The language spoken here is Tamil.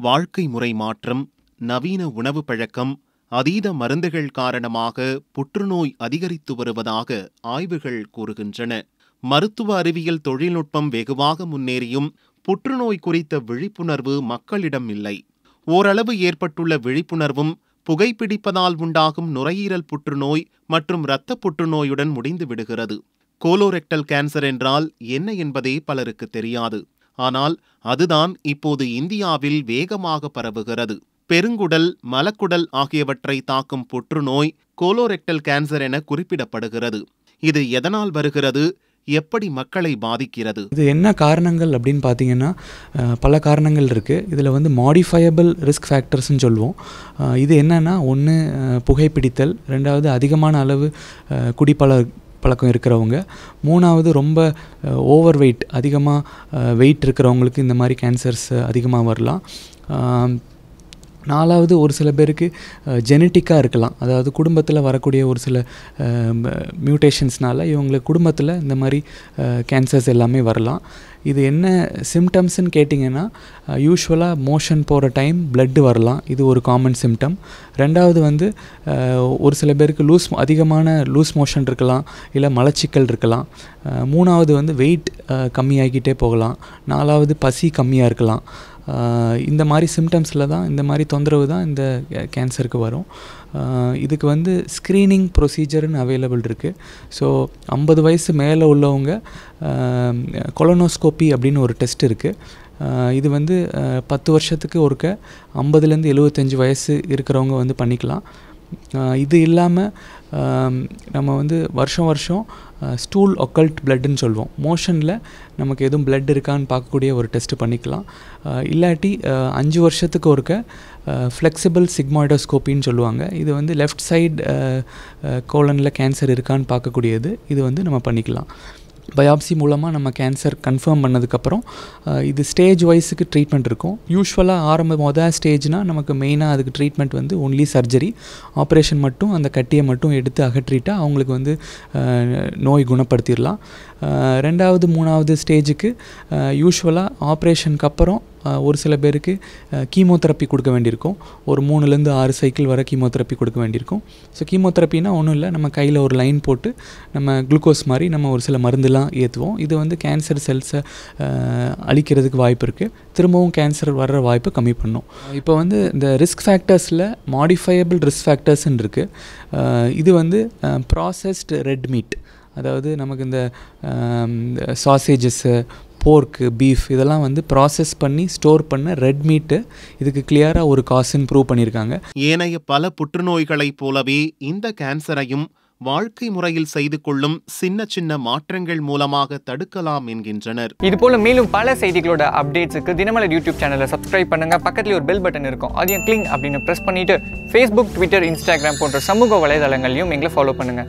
வாழ்க்கை முறை மாற்றம், நவீன உணவு பழக்கம், அதீத மருந்துகள் காரணமாக புற்றுநோய் அதிகரித்து வருவதாக ஆய்வுகள் கூறுகின்றன. மருத்துவ அறிவியல் தொழில்நுட்பம் வெகுவாக முன்னேறியும் புற்றுநோய் குறித்த விழிப்புணர்வு மக்களிடம் இல்லை. ஓரளவு ஏற்பட்டுள்ள விழிப்புணர்வும் புகைப்பிடிப்பதால் உண்டாகும் நுரையீரல் புற்றுநோய் மற்றும் இரத்த புற்றுநோயுடன் முடிந்து விடுகிறது. கோலோரெக்டல் கேன்சர் என்றால் என்ன என்பதே பலருக்கு தெரியாது. ஆனால் அதுதான் இப்போது இந்தியாவில் வேகமாக பரவுகிறது. பெருங்குடல், மலக்குடல் ஆகியவற்றை தாக்கும் புற்றுநோய் கோலோரெக்டல் கேன்சர் என குறிப்பிடப்படுகிறது. இது எதனால் வருகிறது? எப்படி மக்களை பாதிக்கிறது? இது என்ன காரணங்கள் அப்படின்னு பார்த்தீங்கன்னா பல காரணங்கள் இருக்குது. இதில் மாடிஃபயபிள் ரிஸ்க் ஃபேக்டர்ஸ்ன்னு சொல்லுவோம். இது என்னென்னா, ஒன்று புகைப்பிடித்தல், ரெண்டாவது அதிகமான அளவு குடிப்பழக்கம் இருக்கிறவங்க, மூணாவது ரொம்ப ஓவர் வெயிட், அதிகமாக வெயிட் இருக்கிறவங்களுக்கு இந்த மாதிரி கேன்சர்ஸ் அதிகமாக வரலாம். நாலாவது ஒரு சில பேருக்கு ஜெனட்டிக்காக இருக்கலாம். அதாவது குடும்பத்தில் வரக்கூடிய ஒரு சில மியூட்டேஷன்ஸ்னால இவங்களுக்கு குடும்பத்தில் இந்த மாதிரி கேன்சர்ஸ் எல்லாமே வரலாம். இது என்ன சிம்டம்ஸ்ன்னு கேட்டிங்கன்னா, யூஸ்வலாக மோஷன் போகிற டைம் பிளட்டு வரலாம். இது ஒரு காமன் சிம்டம். ரெண்டாவது ஒரு சில பேருக்கு அதிகமான லூஸ் மோஷன் இருக்கலாம், இல்லை மலச்சிக்கல் இருக்கலாம். மூணாவது வெயிட் கம்மியாகிக்கிட்டே போகலாம். நாலாவது பசி கம்மியாக இருக்கலாம். இந்த மாதிரி சிம்டம்ஸில் தான், இந்த மாதிரி தொந்தரவு தான் இந்த கேன்சருக்கு வரும். இதுக்கு ஸ்க்ரீனிங் ப்ரொசீஜர்னு அவைலபிள் இருக்குது. ஸோ 50 வயசு மேலே உள்ளவங்க கொலனோஸ்கோப்பி அப்படின்னு ஒரு டெஸ்ட் இருக்குது. இது 10 வருஷத்துக்கு ஒருக்க 50லேருந்து 75 வயசு இருக்கிறவங்க பண்ணிக்கலாம். இது இல்லாமல் நம்ம வருஷம் ஸ்டூல் ஒக்கல்ட் பிளட்டுன்னு சொல்லுவோம். மோஷனில் நமக்கு எதுவும் பிளட் இருக்கான்னு பார்க்கக்கூடிய ஒரு டெஸ்ட்டு பண்ணிக்கலாம். இல்லாட்டி 5 வருஷத்துக்கு ஒருக்க ஃப்ளெக்சிபிள் சிக்மாய்டோஸ்கோப்பின்னு சொல்லுவாங்க. இது லெஃப்ட் சைடு கோலனில் கேன்சர் இருக்கான்னு பார்க்கக்கூடியது. இது நம்ம பண்ணிக்கலாம். பயாப்சி மூலமாக நம்ம கேன்சர் கன்ஃபார்ம் பண்ணதுக்கப்புறம் இது ஸ்டேஜ் வைஸுக்கு ட்ரீட்மெண்ட் இருக்கும். யூஸ்வலாக மொதல் ஸ்டேஜ்னால் நமக்கு மெயினாக அதுக்கு ட்ரீட்மெண்ட் ஒன்லி சர்ஜரி, ஆப்ரேஷன் மட்டும், அந்த கட்டியை மட்டும் எடுத்து அகற்றிட்டா அவங்களுக்கு நோய் குணப்படுத்திடலாம். ரெண்டாவது மூணாவது ஸ்டேஜுக்கு யூஸ்வலாக ஆப்ரேஷனுக்கு அப்புறம் ஒரு சில பேருக்கு கீமோதெரப்பி கொடுக்க வேண்டியிருக்கும். ஒரு 3லேருந்து 6 சைக்கிள் வரை கீமோதெரப்பி கொடுக்க வேண்டியிருக்கும். ஸோ கீமோதெரப்பினா ஒன்றும் இல்லை, நம்ம கையில் ஒரு லைன் போட்டு நம்ம குளுக்கோஸ் மாதிரி நம்ம ஒரு சில மருந்துலாம் ஏற்றுவோம். இது கேன்சர் செல்ஸை அழிக்கிறதுக்கு வாய்ப்பு இருக்குது. திரும்பவும் கேன்சர் வர்ற வாய்ப்பு கம்மி பண்ணும். இப்போ இந்த ரிஸ்க் ஃபேக்டர்ஸில் மாடிஃபயபிள் ரிஸ்க் ஃபேக்டர்ஸ்ன்னு இருக்குது. இது ப்ராசஸ்டு ரெட் மீட், அதாவது நமக்கு இந்த சாசேஜஸ்ஸு, போர்க்கு, பீஃப் இதெல்லாம் ப்ராசஸ் பண்ணி ஸ்டோர் பண்ண ரெட் மீட்டு இதுக்கு கிளியராக ஒரு காசுன்னு ப்ரூவ் பண்ணியிருக்காங்க. ஏனைய பல புற்றுநோய்களைப் போலவே இந்த கேன்சரையும் வாழ்க்கை முறையில் செய்து கொள்ளும் சின்ன மாற்றங்கள் மூலமாக தடுக்கலாம் என்கின்றனர். இதுபோல மேலும் பல செய்திகளோட அப்டேட்ஸுக்கு தினமலர் யூடியூப் சேனலை சப்ஸ்கிரைப் பண்ணுங்க. பக்கத்துல ஒரு பெல் பட்டன் இருக்கும், அதையும் கிளிக் அப்படின்னு பிரஸ் பண்ணிட்டு Facebook, Twitter, Instagram போன்ற சமூக வலைதளங்களையும் எங்களை ஃபாலோ பண்ணுங்க.